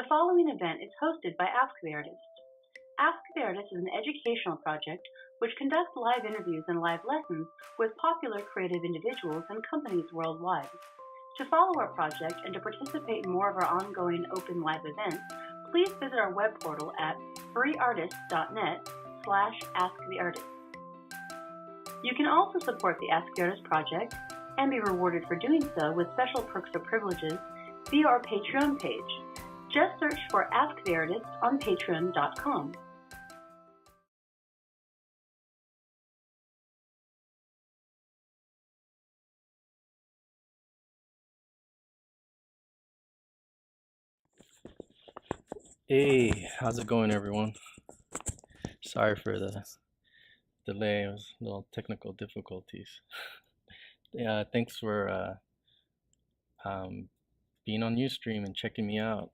The following event is hosted by Ask the Artist. Ask the Artist is an educational project which conducts live interviews and live lessons with popular creative individuals and companies worldwide. To follow our project and to participate in more of our ongoing open live events, please visit our web portal at freeartist.net/asktheartist. You can also support the Ask the Artist project and be rewarded for doing so with special perks or privileges via our Patreon page. Just search for Ask the Artist on patreon.com. Hey, how's it going, everyone? Sorry for the delay. It was little technical difficulties. Yeah, thanks for being on Ustream and checking me out.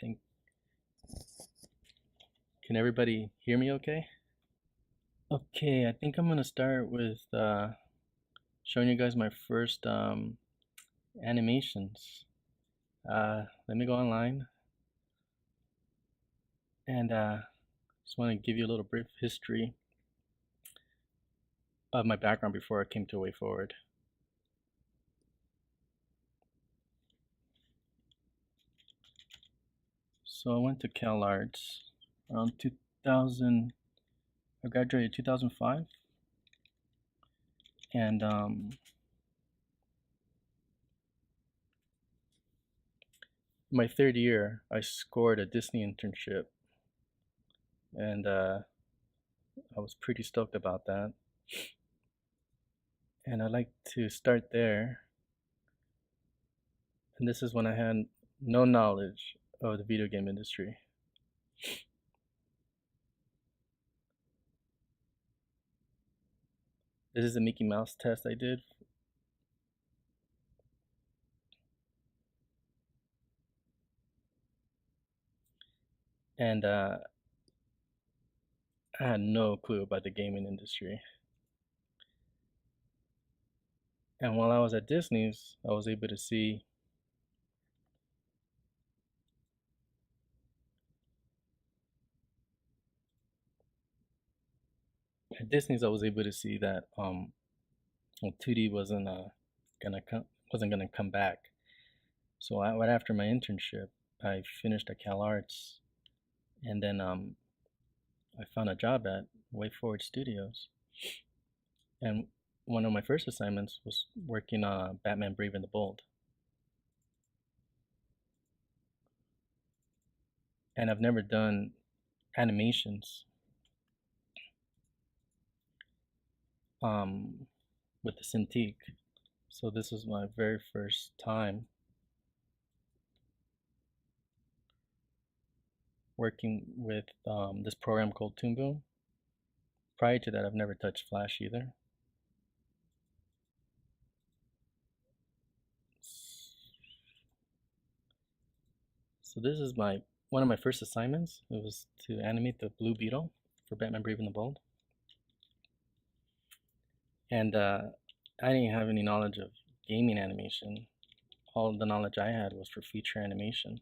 Think, can everybody hear me okay? Okay, I think I'm gonna start with showing you guys my first animations. Let me go online and just want to give you a little brief history of my background before I came to Way Forward. So I went to Cal Arts around 2000. I graduated 2005, and my third year I scored a Disney internship, and I was pretty stoked about that. And I'd like to start there. And this is when I had no knowledge of the video game industry. This is a Mickey Mouse test I did. And I had no clue about the gaming industry. And while I was at Disney's, I was able to see at Disney's I was able to see that well, 2D wasn't gonna come back. So right after my internship, I finished at Cal Arts, and then I found a job at Way Forward Studios, and one of my first assignments was working on Batman Brave and the Bold. And I've never done animations with the Cintiq, so this was my very first time working with this program called Toon Boom. Prior to that, I've never touched Flash either. So this is one of my first assignments. It was to animate the Blue Beetle for Batman Brave and the Bold. And I didn't have any knowledge of gaming animation. All the knowledge I had was for feature animation.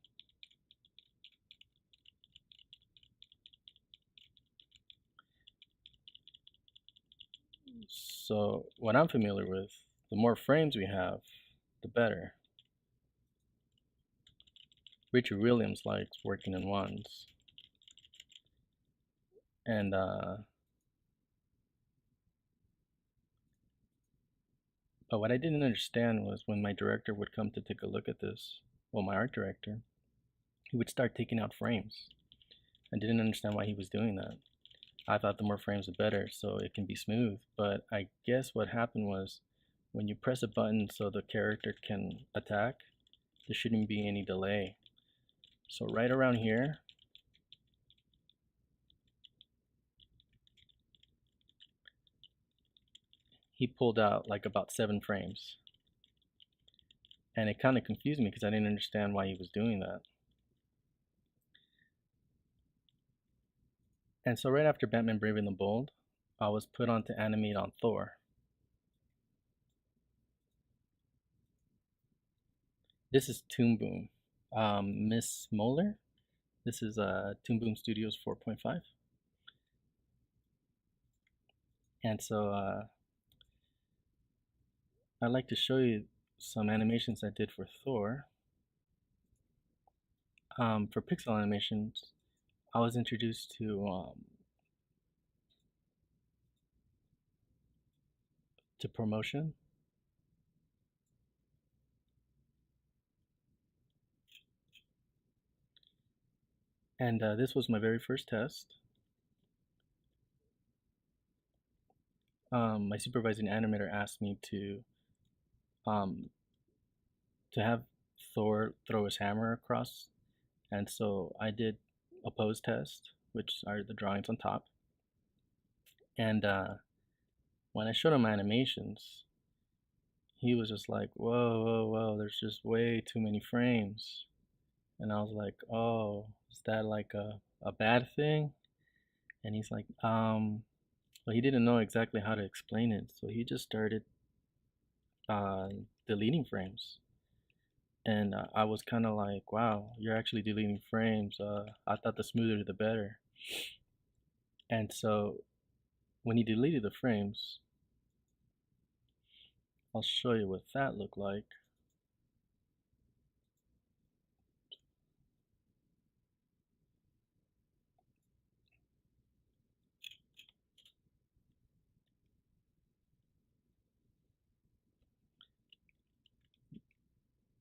So what I'm familiar with, the more frames we have, the better. Richard Williams likes working in ones. And but what I didn't understand was when my director would come to take a look at this, well, my art director, he would start taking out frames. I didn't understand why he was doing that. I thought the more frames the better so it can be smooth, but I guess what happened was when you press a button so the character can attack, there shouldn't be any delay. So right around here, he pulled out like about 7 frames. And it kind of confused me because I didn't understand why he was doing that. And so right after Batman Brave and the Bold, I was put on to animate on Thor. This is Toon Boom. Miss Moeller. This is Toon Boom Studios 4.5. And so I'd like to show you some animations I did for Thor. For pixel animations, I was introduced to promotion. And this was my very first test. My supervising animator asked me to have Thor throw his hammer across, and so I did a pose test, which are the drawings on top. And when I showed him my animations, he was just like, "Whoa, whoa, whoa! There's just way too many frames." And I was like, "Oh, is that like a bad thing?" And he's like, well, he didn't know exactly how to explain it, so he just started deleting frames. And I was kind of like, wow, you're actually deleting frames. I thought the smoother the better. And so when he deleted the frames, I'll show you what that looked like.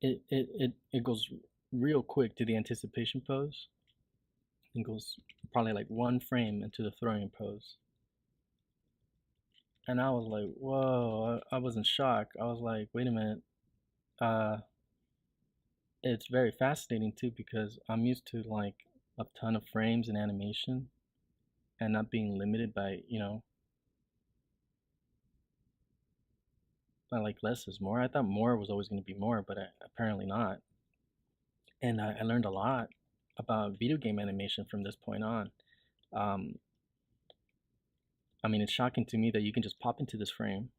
It goes real quick to the anticipation pose. It goes probably like one frame into the throwing pose. And I was like, whoa, I was in shock. I was like, wait a minute. It's very fascinating too because I'm used to like a ton of frames in animation and not being limited by, by like less is more. I thought more was always going to be more, but apparently not. And I learned a lot about video game animation from this point on. Um, I mean, it's shocking to me that you can just pop into this frame,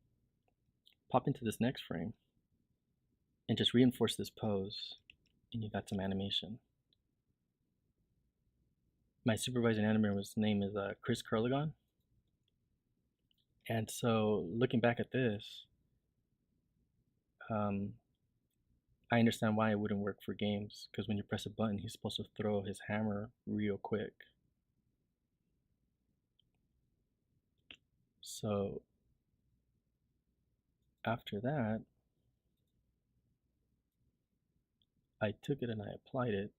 pop into this next frame, and just reinforce this pose, and you got some animation. My supervising animator's name is Chris Curligon. And so looking back at this, I understand why it wouldn't work for games, because when you press a button, he's supposed to throw his hammer real quick. So after that, I took it and I applied it.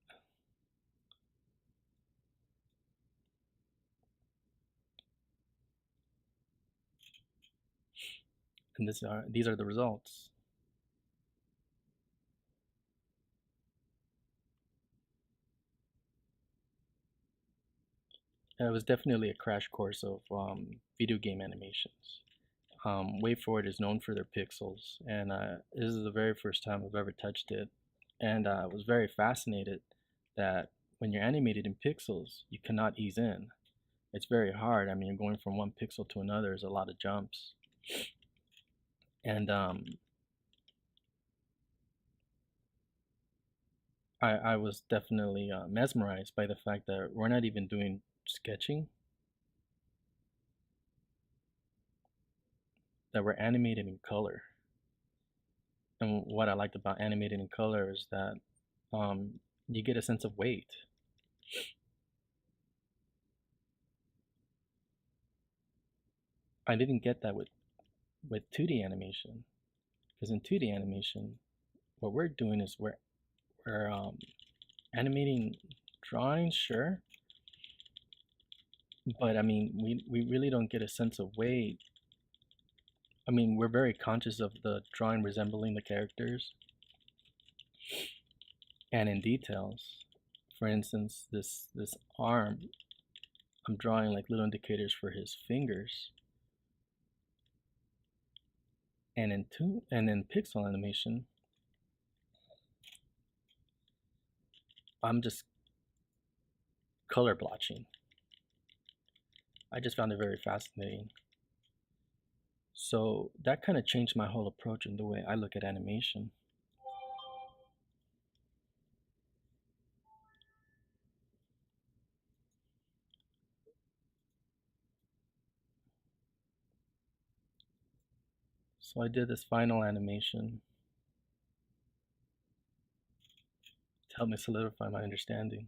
And these are the results. It was definitely a crash course of video game animations. WayForward is known for their pixels, and this is the very first time I've ever touched it. And I was very fascinated that when you're animated in pixels, you cannot ease in. It's very hard. I mean, you're going from one pixel to another. There's a lot of jumps. And I was definitely mesmerized by the fact that we're not even doing sketching, that we're animated in color. And what I liked about animated in color is that you get a sense of weight. I didn't get that with 2D animation, because in 2D animation, what we're doing is we're animating drawings, sure, but I mean, we really don't get a sense of weight. I mean, we're very conscious of the drawing resembling the characters and in details. For instance, this arm, I'm drawing like little indicators for his fingers. And in pixel animation, I'm just color blotching. I just found it very fascinating. So that kind of changed my whole approach in the way I look at animation. So I did this final animation to help me solidify my understanding.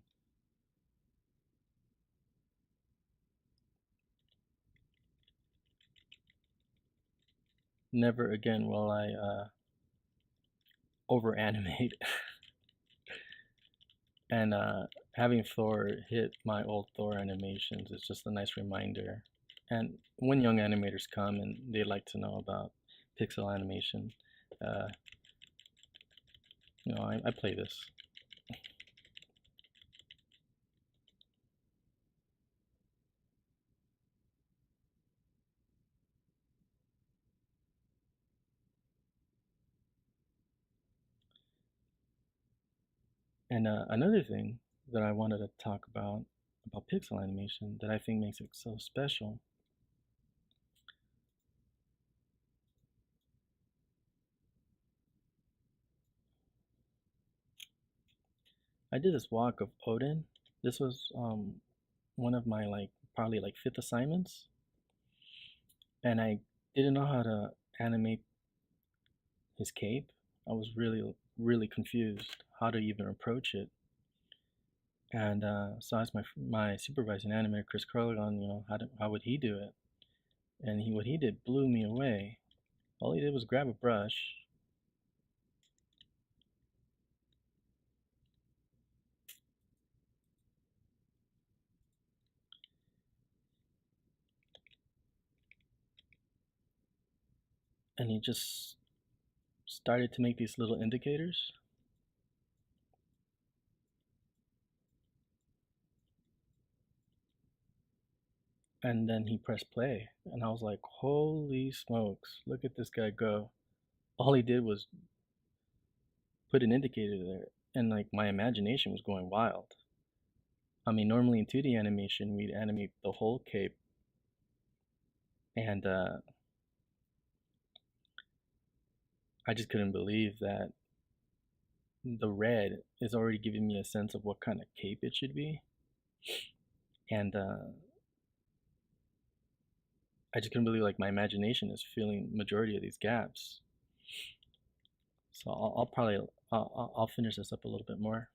Never again will I over animate. And having Thor hit my old Thor animations is just a nice reminder. And when young animators come and they like to know about pixel animation, uh, I play this. And another thing that I wanted to talk about pixel animation that I think makes it so special. I did this walk of Odin. This was one of my probably like 5th assignments, and I didn't know how to animate his cape. I was really confused how to even approach it. And so I asked my supervising animator, Chris Carligon, how would he do it? And what he did blew me away. All he did was grab a brush, and he just started to make these little indicators. And then he pressed play, and I was like, holy smokes, look at this guy go. All he did was put an indicator there, and like my imagination was going wild. I mean, normally in 2D animation, we'd animate the whole cape, and I just couldn't believe that the red is already giving me a sense of what kind of cape it should be. And I just couldn't believe like my imagination is filling majority of these gaps. So I'll probably I'll finish this up a little bit more.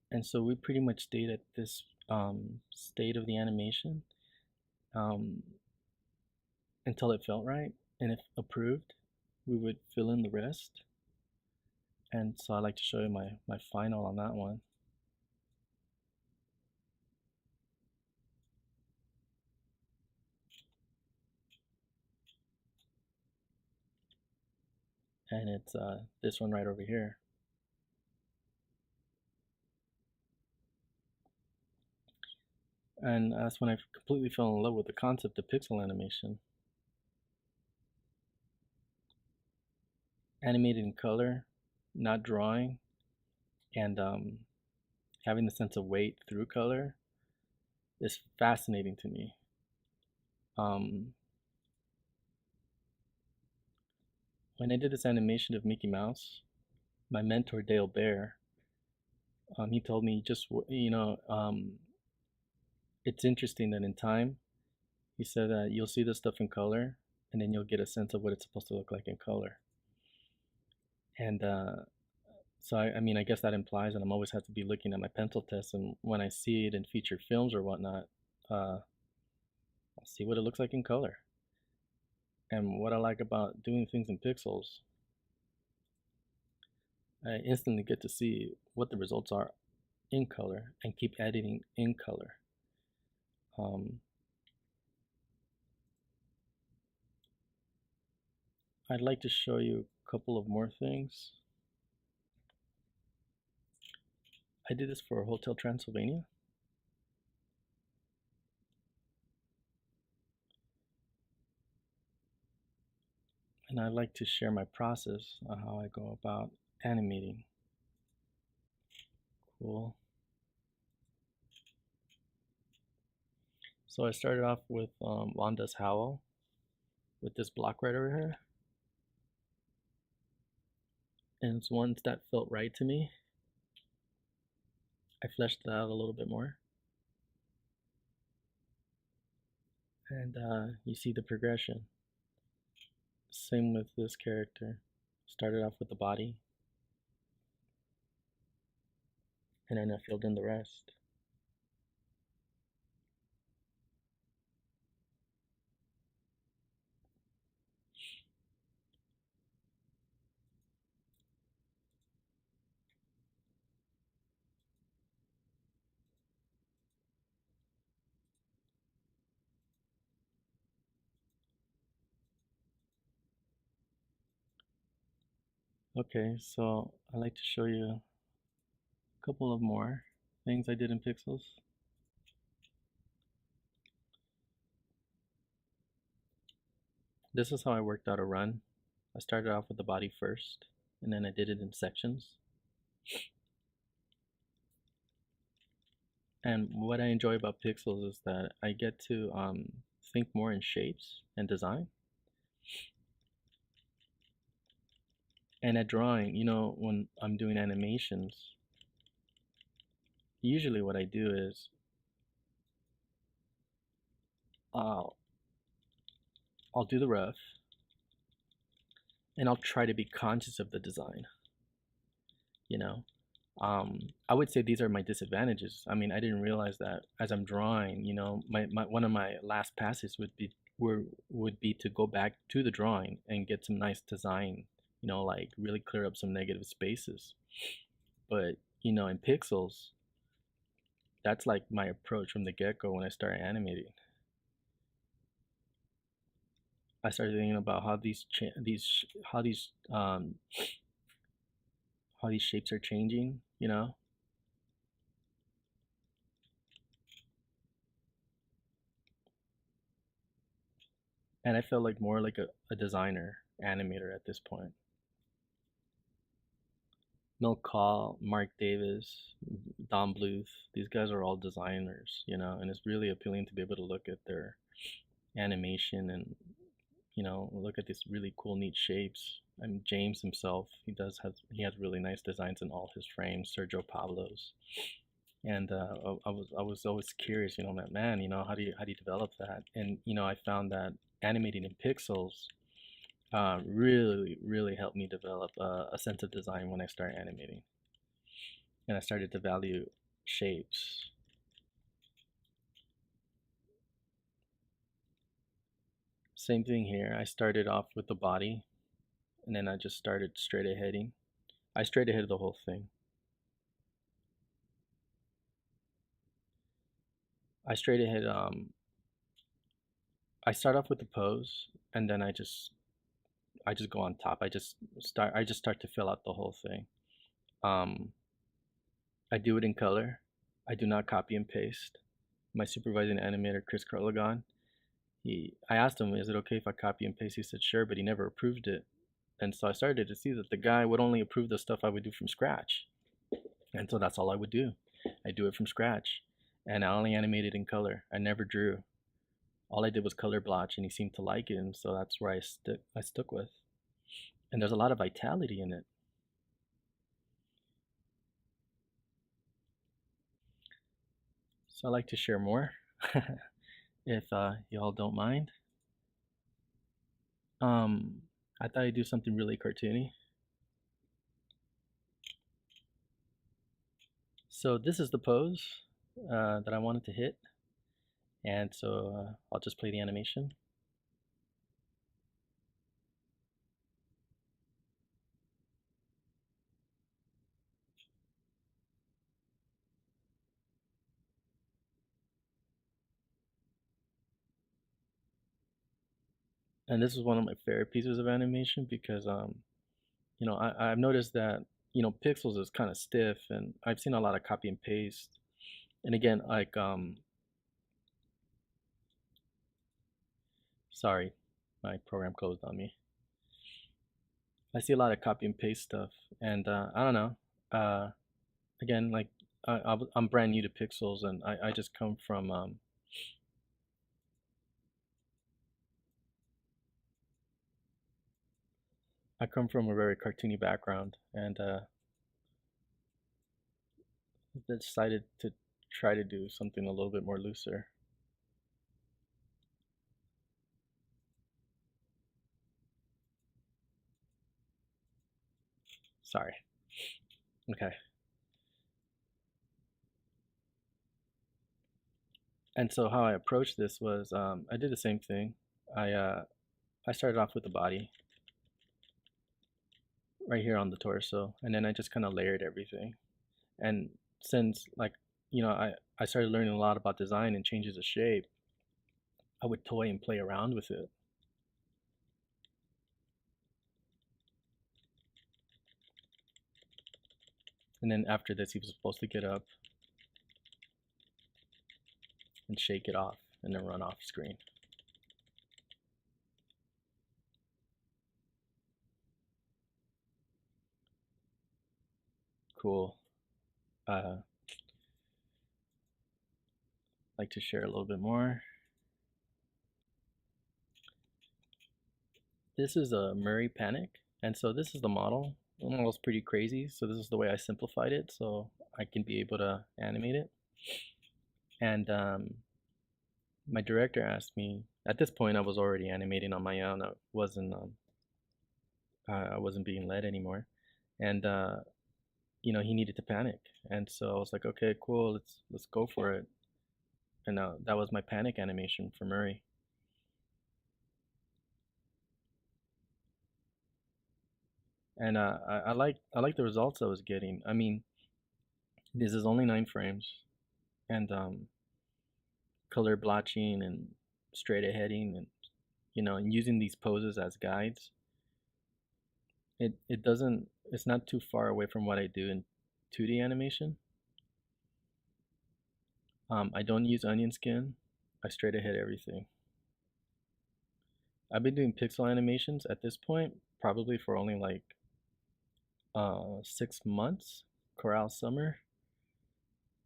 And so we pretty much stayed at this state of the animation um, until it felt right. And if approved, we would fill in the rest. And so I'd like to show you my final on that one. And it's this one right over here. And that's when I completely fell in love with the concept of pixel animation. Animated in color, not drawing, and having the sense of weight through color is fascinating to me. When I did this animation of Mickey Mouse, my mentor Dale Bear, he told me it's interesting that in time, he said that you'll see this stuff in color, and then you'll get a sense of what it's supposed to look like in color. And so I mean, I guess that implies that I'm always have to be looking at my pencil tests, and when I see it in featured films or whatnot, I'll see what it looks like in color. And what I like about doing things in pixels, I instantly get to see what the results are in color and keep editing in color. I'd like to show you a couple of more things. I did this for Hotel Transylvania. and I'd like to share my process on how I go about animating. Cool. So I started off with Wanda's Howl with this block right over here, and it's ones that felt right to me. I fleshed it out a little bit more, and you see the progression. Same with this character. Started off with the body, and then I filled in the rest. Okay, so I'd like to show you a couple of more things I did in Pixels. This is how I worked out a run. I started off with the body first, and then I did it in sections. And what I enjoy about Pixels is that I get to think more in shapes and design. And at drawing, you know, when I'm doing animations, usually what I do is I'll do the rough, and I'll try to be conscious of the design, you know. I would say these are my disadvantages. I mean, I didn't realize that as I'm drawing, you know, my one of my last passes would be to go back to the drawing and get some nice design, you know, like really clear up some negative spaces. But, you know, in Pixels, that's like my approach from the get-go when I started animating. I started thinking about how how these shapes are changing, you know. And I felt like more like a designer animator at this point. Milt Kahl, Mark Davis, Don Bluth, these guys are all designers, you know, and it's really appealing to be able to look at their animation and, you know, look at these really cool, neat shapes. And James himself, he has really nice designs in all his frames. Sergio Pablos, and I was always curious, you know, man, you know, how do you develop that? And you know, I found that animating in pixels really helped me develop a sense of design when I started animating, and I started to value shapes. Same thing here. I started off with the body, and then I just started straight aheading. I straight ahead the whole thing. I straight ahead. I start off with the pose, and then I just go on top. I just start to fill out the whole thing. Um, I do it in color. I do not copy and paste. My supervising animator, Chris Carlagon, I asked him, is it okay if I copy and paste? He said, sure, but he never approved it. And so I started to see that the guy would only approve the stuff I would do from scratch. And so that's all I would do. I do it from scratch. And I only animated in color. I never drew. All I did was color blotch, and he seemed to like it, and so that's where I stuck with. And there's a lot of vitality in it. So I like to share more, if y'all don't mind. I thought I'd do something really cartoony. So this is the pose that I wanted to hit, and so I'll just play the animation. And this is one of my favorite pieces of animation because you know, I've noticed that, you know, Pixels is kind of stiff, and I've seen a lot of copy and paste. And again, like sorry, my program closed on me. I see a lot of copy and paste stuff, and I don't know. Again, like I'm brand new to pixels, and I just come from I come from a very cartoony background, and decided to try to do something a little bit more looser. Sorry. Okay. And so how I approached this was I did the same thing. I uh, I started off with the body right here on the torso, and then I just kind of layered everything. And since I started learning a lot about design and changes of shape, I would toy and play around with it. And then after this, he was supposed to get up and shake it off and then run off screen. Cool. Like to share a little bit more. This is a Murray Panic, and so this is the model. The model's pretty crazy, so this is the way I simplified it so I can be able to animate it. And my director asked me. At this point, I was already animating on my own. I wasn't being led anymore, and he needed to panic, and so I was like, okay, cool, let's go for it. And that was my panic animation for Murray. And I like the results I was getting. I mean, this is only 9 frames, and color blotching and straight aheading, and and using these poses as guides. It's not too far away from what I do in 2D animation. I don't use onion skin. I straight ahead everything. I've been doing pixel animations at this point probably for only like 6 months. Corral Summer.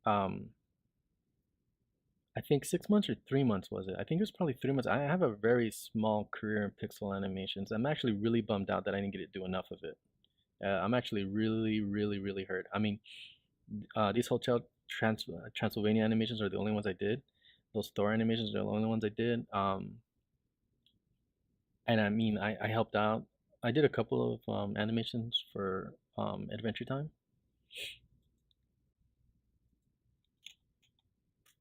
Um, I think 6 months or 3 months was it? I think it was probably 3 months. I have a very small career in pixel animations. I'm actually really bummed out that I didn't get to do enough of it. I'm actually really, really, really hurt. I mean, these Hotel Transylvania animations are the only ones I did. Those Thor animations are the only ones I did. And I mean, I helped out. I did a couple of animations for Adventure Time,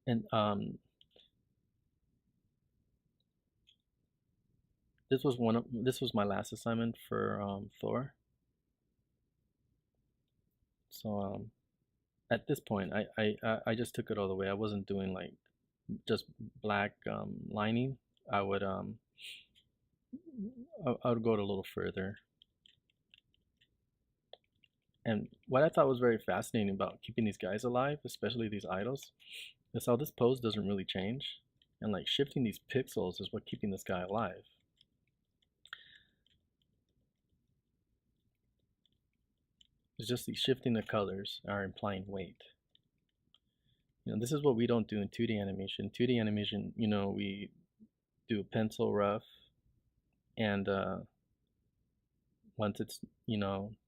and this was my last assignment for Thor. So at this point, I just took it all the way. I wasn't doing like just black lining. I would I would go a little further. And what I thought was very fascinating about keeping these guys alive, especially these idols, is how this pose doesn't really change. And like shifting these pixels is what keeping this guy alive. It's just these shifting the colors are implying weight. This is what we don't do in 2D animation. 2D animation, we do pencil rough, and once it's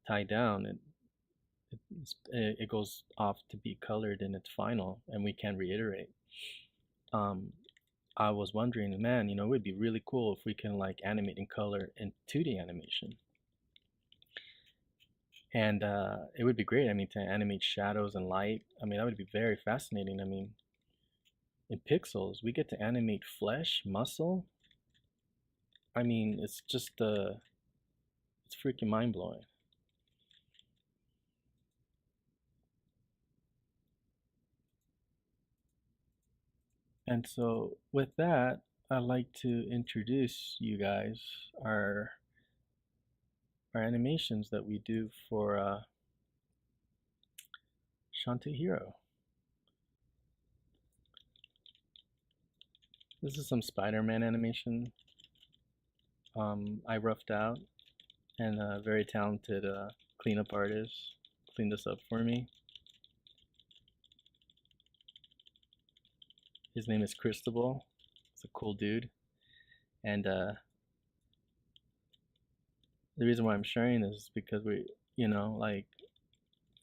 tied down, it goes off to be colored in its final, and we can reiterate. I was wondering, man, it would be really cool if we can like animate in color in 2D animation. And it would be great, I mean, to animate shadows and light. I mean, that would be very fascinating. I mean, in pixels, we get to animate flesh, muscle. I mean, it's freaking mind-blowing. And so with that, I'd like to introduce you guys our animations that we do for Shantae Hero. This is some Spider-Man animation I roughed out. and a very talented cleanup artist cleaned this up for me. His name is Cristobal. He's a cool dude, and the reason why I'm sharing this is because like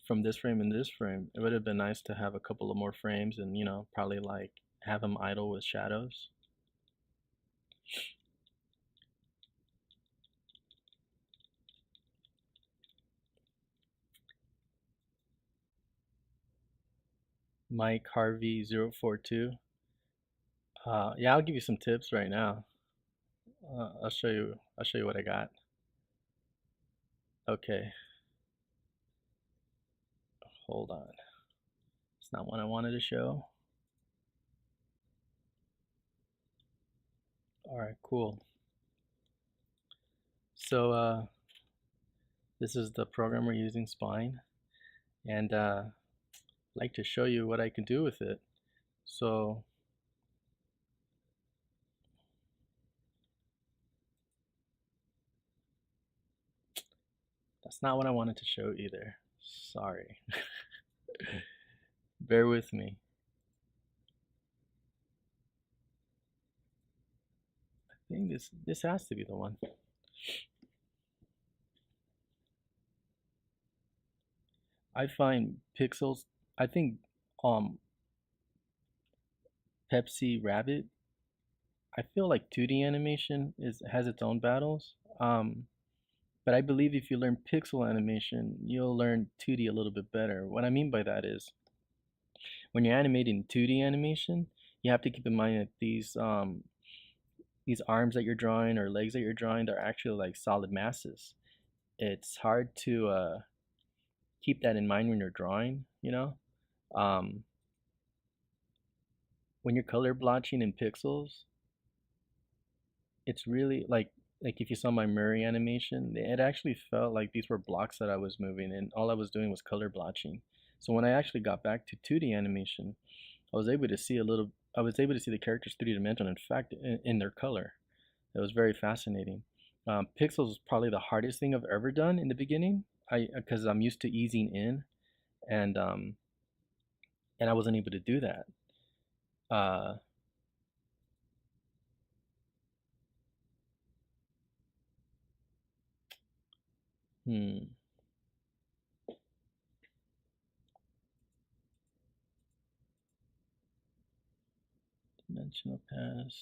from this frame and this frame, it would have been nice to have a couple of more frames and, probably like have them idle with shadows. Mike Harvey 042. Yeah, I'll give you some tips right now. I'll show you what I got. Okay, hold on. It's not what I wanted to show. All right, cool. So this is the program we're using, Spline, and I'd like to show you what I can do with it. So that's not what I wanted to show either. Sorry. Bear with me. I think this has to be the one. I find pixels. I think Pepsi Rabbit. I feel like 2D animation has its own battles. But I believe if you learn pixel animation, you'll learn 2D a little bit better. What I mean by that is when you're animating 2D animation, you have to keep in mind that these arms that you're drawing or legs that you're drawing, they're actually like solid masses. It's hard to keep that in mind when you're drawing, Um, when you're color blotching in pixels, it's really like if you saw my Murray animation, it actually felt like these were blocks that I was moving and all I was doing was color blotching. So when I actually got back to 2D animation, I was able to see the characters three-dimensional, in fact, in their color. It was very fascinating. Pixels was probably the hardest thing I've ever done in the beginning. Because I'm used to easing in, and I wasn't able to do that. Uh, hmm, dimensional pass.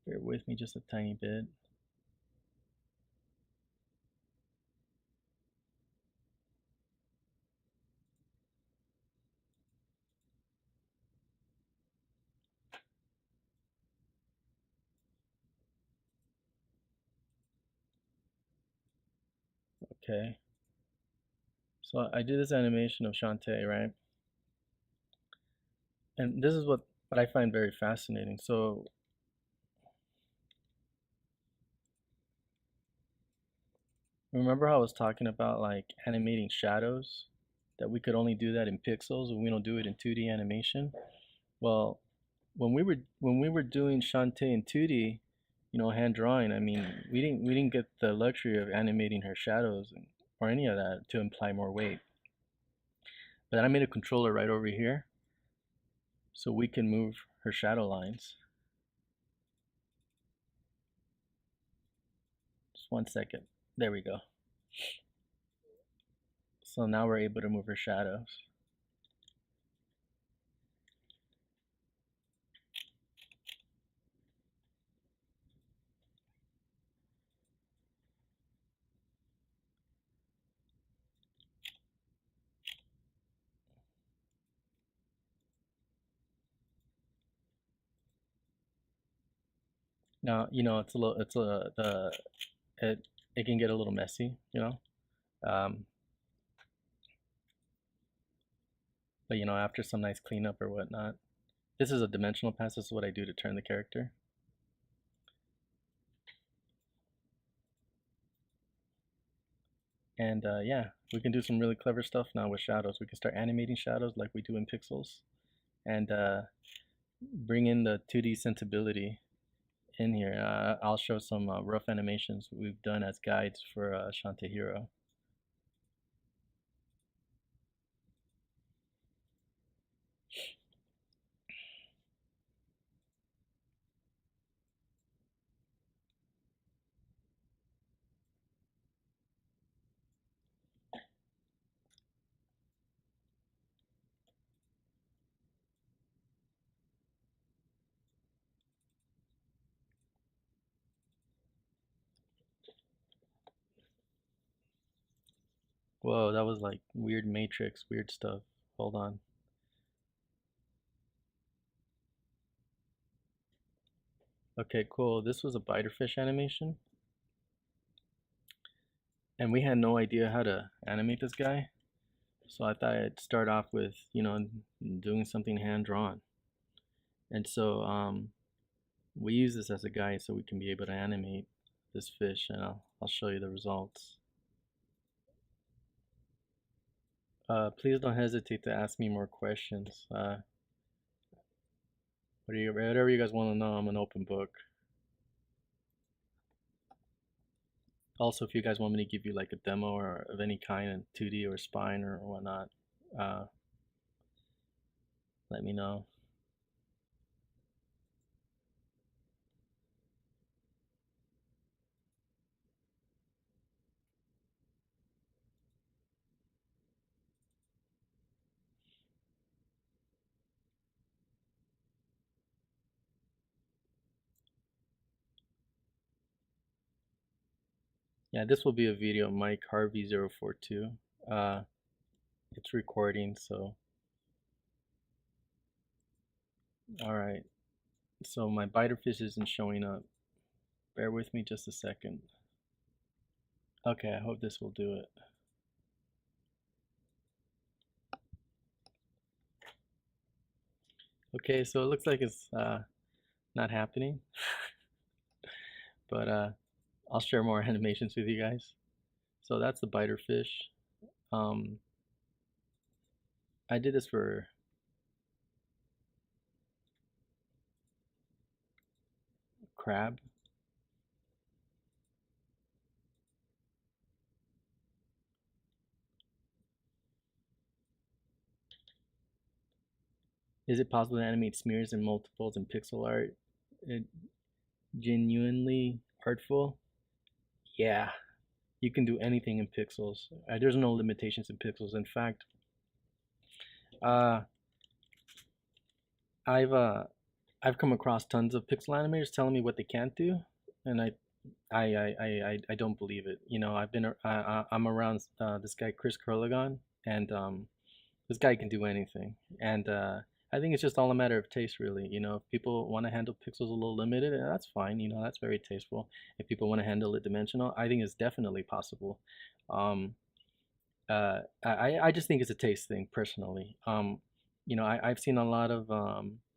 Bear with me just a tiny bit. Okay. So I do this animation of Shantae, right? And this is what I find very fascinating. So remember how I was talking about like animating shadows? That we could only do that in pixels and we don't do it in 2D animation? Well, when we were doing Shantae in 2D, hand drawing, I mean, we didn't get the luxury of animating her shadows or any of that to imply more weight. But then I made a controller right over here so we can move her shadow lines. Just 1 second. There we go. So now we're able to move her shadows. Now, it's a little, it's a, the, it can get a little messy. Um, but after some nice cleanup or whatnot, this is a dimensional pass. This is what I do to turn the character. And yeah, we can do some really clever stuff now with shadows. We can start animating shadows like we do in pixels. And bring in the 2D sensibility in here. I'll show some rough animations we've done as guides for Shantae Hero. Whoa, that was like weird matrix, weird stuff. Hold on. Okay, cool. This was a biterfish animation, and we had no idea how to animate this guy. So I thought I'd start off with, doing something hand drawn. And so we use this as a guide so we can be able to animate this fish, and I'll show you the results. Please don't hesitate to ask me more questions. Whatever you guys want to know, I'm an open book. Also, if you guys want me to give you like a demo or of any kind in 2D or spine or whatnot, let me know. Yeah, this will be a video, Mike Harvey 042. It's recording, so all right. So my biterfish isn't showing up. Bear with me just a second. Okay, I hope this will do it. Okay, so it looks like it's not happening, but I'll share more animations with you guys. So that's the biterfish. I did this for crab. Is it possible to animate smears and multiples in pixel art? Genuinely artful? Yeah, you can do anything in pixels. There's no limitations in pixels. In fact, uh, I've uh, I've come across tons of pixel animators telling me what they can't do, and I don't believe it. I'm around this guy Chris Kurlagon, and this guy can do anything, and I think it's just all a matter of taste, really. If people want to handle pixels a little limited, that's fine. That's very tasteful. If people want to handle it dimensional, I think it's definitely possible. Um, I just think it's a taste thing, personally. I've seen a lot of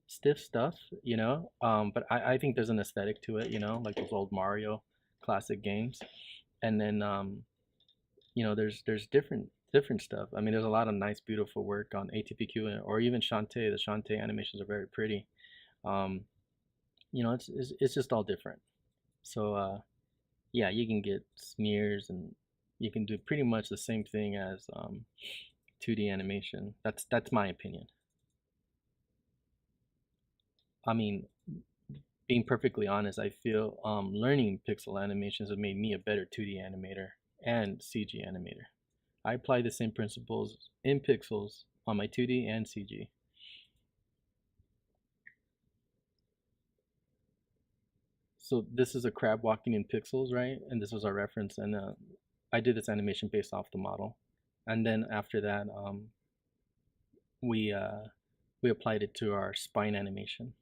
stiff stuff, but I think there's an aesthetic to it, like those old Mario classic games. And then there's different stuff. I mean, there's a lot of nice, beautiful work on ATPQ or even Shantae. The Shantae animations are very pretty. Um, it's just all different. So yeah, you can get smears and you can do pretty much the same thing as 2D animation. That's my opinion. I mean, being perfectly honest, I feel learning pixel animations have made me a better 2D animator and CG animator. I apply the same principles in pixels on my 2D and CG. So this is a crab walking in pixels, right? And this was our reference, and I did this animation based off the model. And then after that, we uh, we applied it to our spine animation.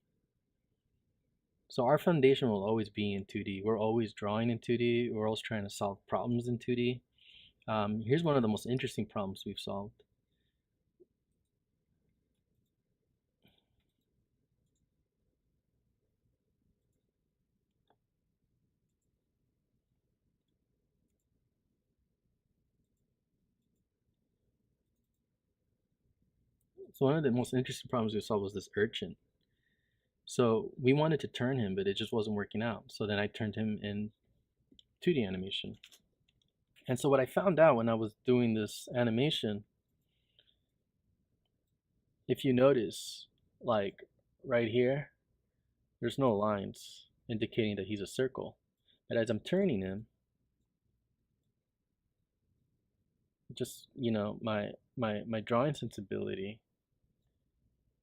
So our foundation will always be in 2D. We're always drawing in 2D. We're always trying to solve problems in 2D. Here's one of the most interesting problems we've solved. So one of the most interesting problems we solved was this urchin. So we wanted to turn him, but it just wasn't working out. So then I turned him in 2D animation. And so what I found out when I was doing this animation, if you notice, like right here, there's no lines indicating that he's a circle. But as I'm turning him, just, my drawing sensibility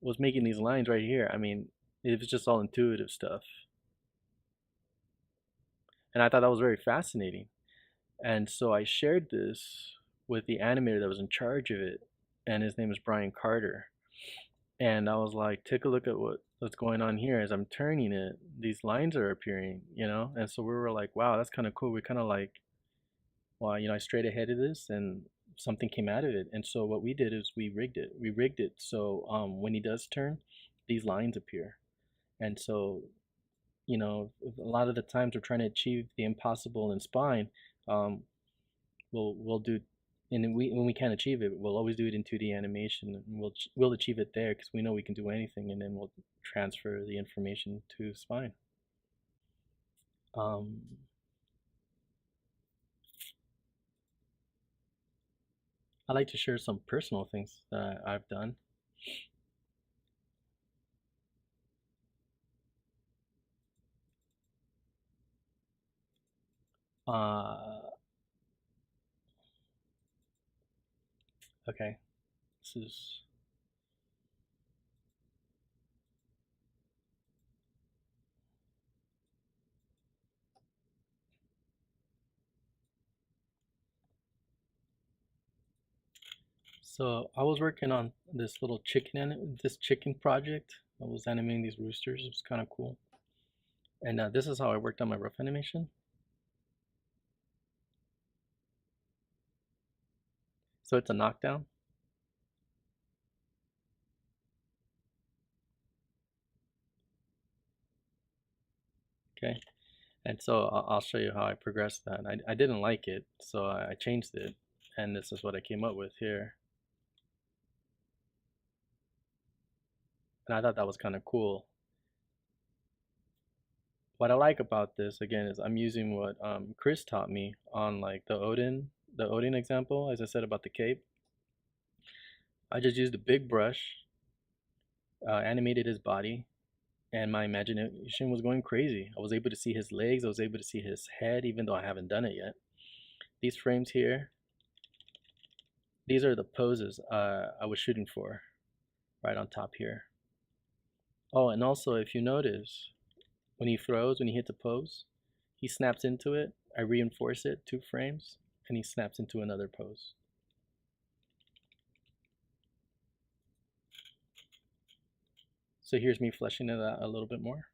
was making these lines right here. I mean, it was just all intuitive stuff. And I thought that was very fascinating. And so I shared this with the animator that was in charge of it, and his name is Brian Carter. And I was like, take a look at what's going on here. As I'm turning it, these lines are appearing, And so we were like, wow, that's kind of cool. We kind of like, well, I strayed ahead of this, and something came out of it. And so what we did is we rigged it. We rigged it so when he does turn, these lines appear. And so, a lot of the times we're trying to achieve the impossible in spine. We'll do, and when we can't achieve it, we'll always do it in 2D animation, and we'll achieve it there because we know we can do anything, and then we'll transfer the information to spine. I'd like to share some personal things that I've done. Okay, this is so I was working on this little chicken project. I was animating these roosters. It was kind of cool. And this is how I worked on my rough animation. So it's a knockdown. Okay. And so I'll show you how I progressed that. I didn't like it, so I changed it. And this is what I came up with here. And I thought that was kind of cool. What I like about this, again, is I'm using what Chris taught me on like the Odin example, as I said about the cape. I just used a big brush, animated his body, and my imagination was going crazy. I was able to see his legs, I was able to see his head, even though I haven't done it yet. These frames here, these are the poses I was shooting for, right on top here. Oh, and also if you notice, when he hits a pose, he snaps into it. I reinforce it 2 frames, and he snaps into another pose. So here's me fleshing it out a little bit more.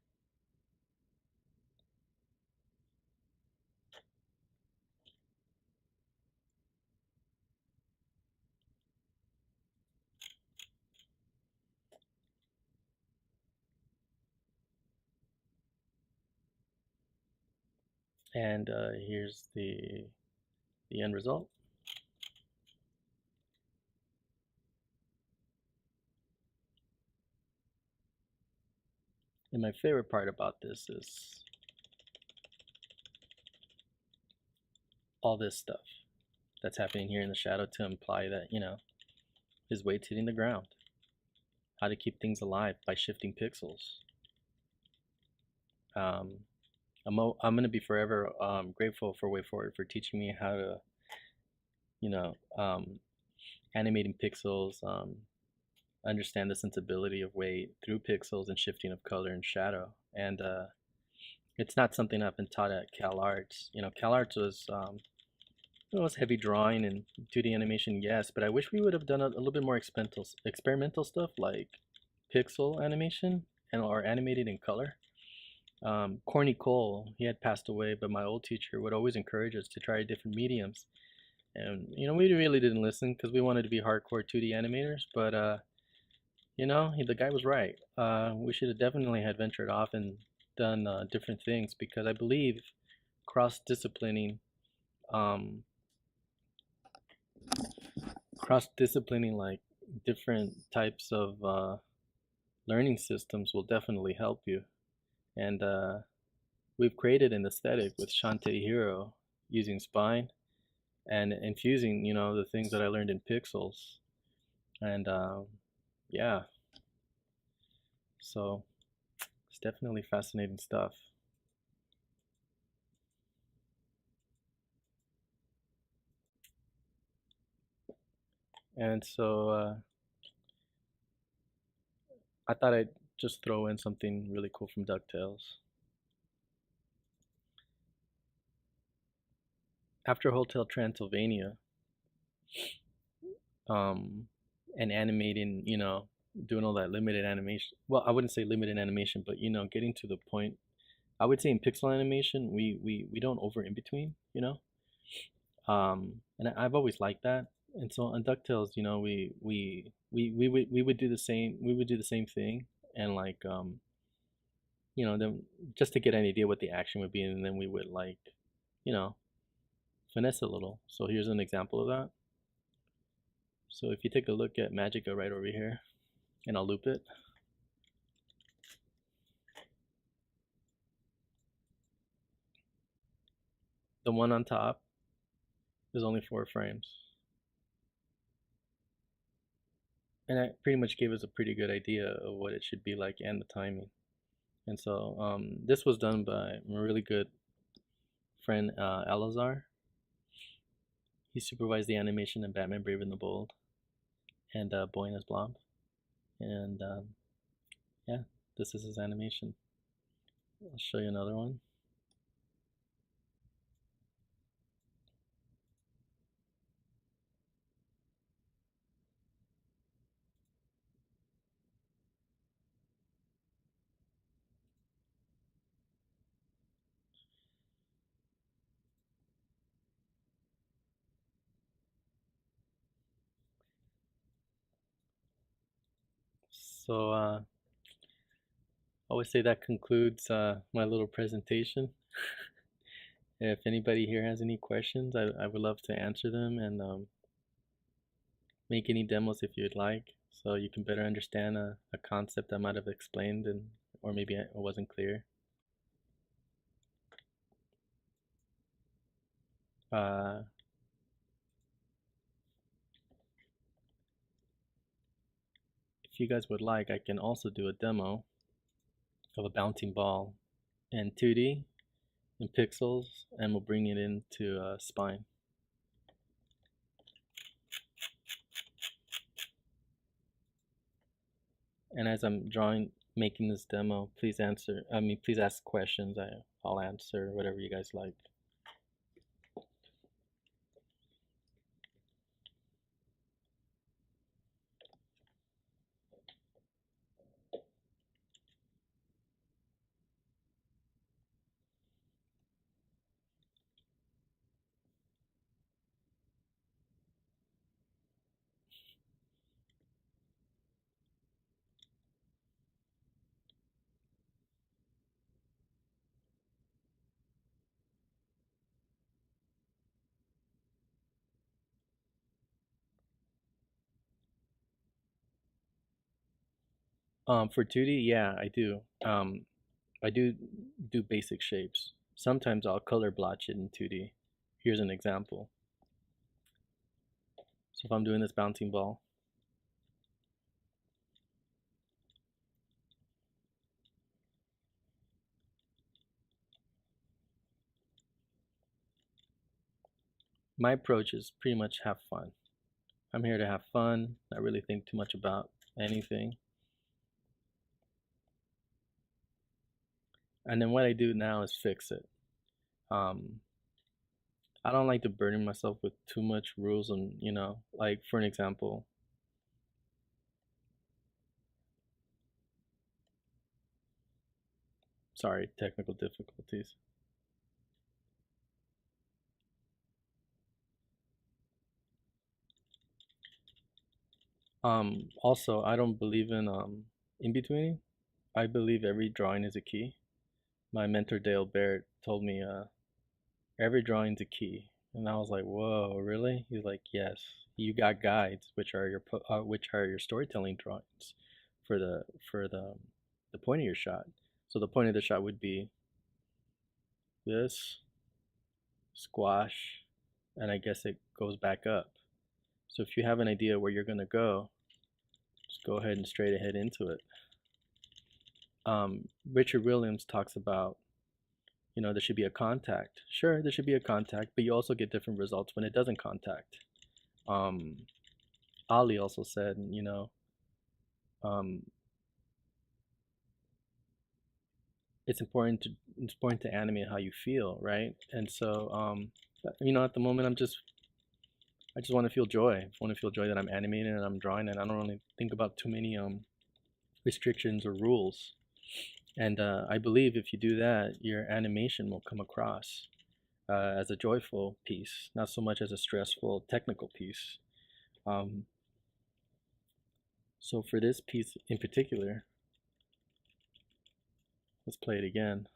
And here's the end result. And my favorite part about this is all this stuff that's happening here in the shadow to imply that, his weight's hitting the ground. How to keep things alive by shifting pixels. I'm going to be forever grateful for WayForward for teaching me how to, animating pixels, understand the sensibility of weight through pixels and shifting of color and shadow. And it's not something I've been taught at CalArts. CalArts was it was heavy drawing and 2D animation, yes, but I wish we would have done a little bit more experimental stuff like pixel animation or animated in color. Corny Cole, he had passed away, but my old teacher would always encourage us to try different mediums. And, we really didn't listen because we wanted to be hardcore 2D animators, but, the guy was right. We should have definitely had ventured off and done different things because I believe cross-disciplining like different types of learning systems will definitely help you. And we've created an aesthetic with Shantae Hero using spine and infusing, the things that I learned in pixels. And yeah, so it's definitely fascinating stuff. And so I thought I'd just throw in something really cool from DuckTales. After Hotel Transylvania, um, and animating, doing all that limited animation. Well, I wouldn't say limited animation, but getting to the point. I would say in pixel animation, we don't over in between, and I've always liked that. And so on DuckTales, we would do the same. We would do the same thing, and like then just to get an idea what the action would be, and then we would like, you know, finesse a little. So here's an example of that. So if you take a look at Magica right over here, and I'll loop it. The one on top is only 4 frames. And that pretty much gave us a pretty good idea of what it should be like and the timing. And so this was done by my really good friend Alazar. He supervised the animation in Batman Brave and the Bold and Boy as Blob. And yeah, this is his animation. I'll show you another one. So I always say that concludes my little presentation. If anybody here has any questions, I would love to answer them and make any demos if you'd like, so you can better understand a concept I might have explained and or maybe it wasn't clear. Uh, if you guys would like, I can also do a demo of a bouncing ball in 2D in pixels, and we'll bring it into Spine. And as I'm making this demo, please ask questions. I'll answer whatever you guys like. For 2D, yeah, I do. I do basic shapes. Sometimes I'll color blotch it in 2D. Here's an example. So if I'm doing this bouncing ball, my approach is pretty much have fun. I'm here to have fun, not really think too much about anything. And then what I do now is fix it. I don't like to burden myself with too much rules and, like for an example, sorry, technical difficulties. Also, I don't believe in betweening. I believe every drawing is a key. My mentor Dale Barrett told me every drawing's a key, and I was like, whoa, really? He's like, yes. You got guides, which are your storytelling drawings. for the point of your shot. So the point of the shot would be this, squash, and I guess it goes back up. So if you have an idea where you're gonna go, just go ahead and straight ahead into it. Richard Williams talks about, there should be a contact. Sure, there should be a contact, but you also get different results when it doesn't contact. Ali also said, it's important to animate how you feel, right? And so, at the moment, I just want to feel joy. I want to feel joy that I'm animating and I'm drawing, and I don't really think about too many restrictions or rules. And I believe if you do that, your animation will come across as a joyful piece, not so much as a stressful technical piece. So for this piece in particular, let's play it again.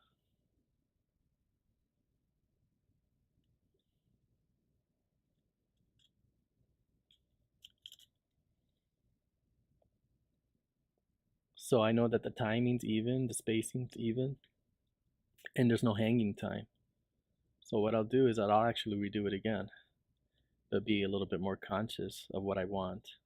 So I know that the timing's even, the spacing's even, and there's no hanging time. So what I'll do is I'll actually redo it again, but be a little bit more conscious of what I want.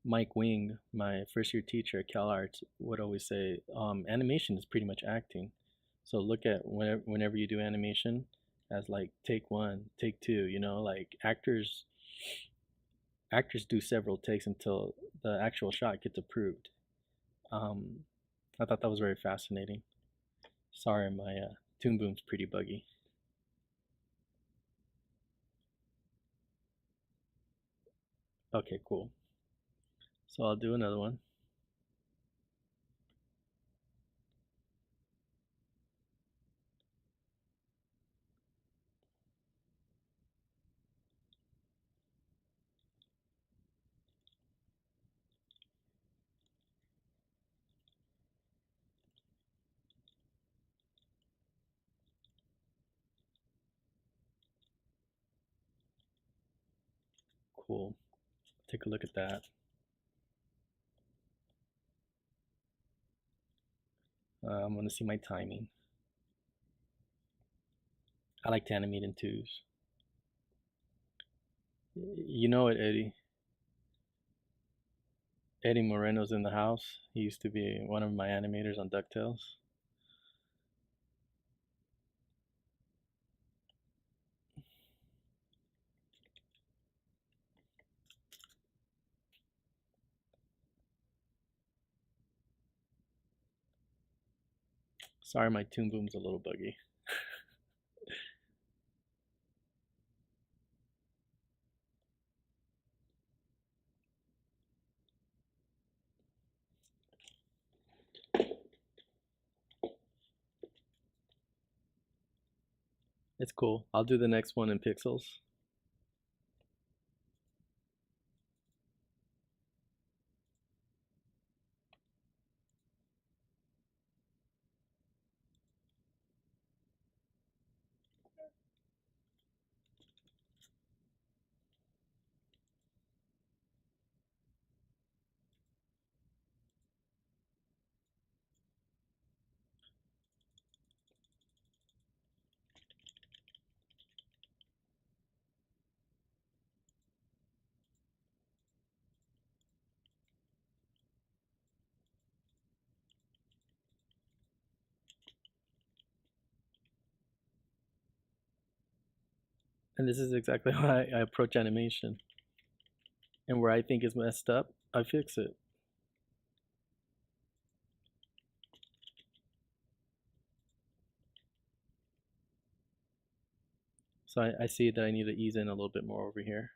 Mike Wing, my first year teacher at CalArts, would always say, animation is pretty much acting. So look at whenever you do animation as like take one, take two, like actors do several takes until the actual shot gets approved. I thought that was very fascinating. Sorry, my Toon Boom's pretty buggy. Okay, cool. So I'll do another one. Cool. Take a look at that. I'm going to see my timing. I like to animate in twos. You know it, Eddie. Eddie Moreno's in the house. He used to be one of my animators on DuckTales. Sorry, my Toon Boom's a little buggy. It's cool. I'll do the next one in pixels. And this is exactly how I approach animation. And where I think is messed up, I fix it. So I see that I need to ease in a little bit more over here.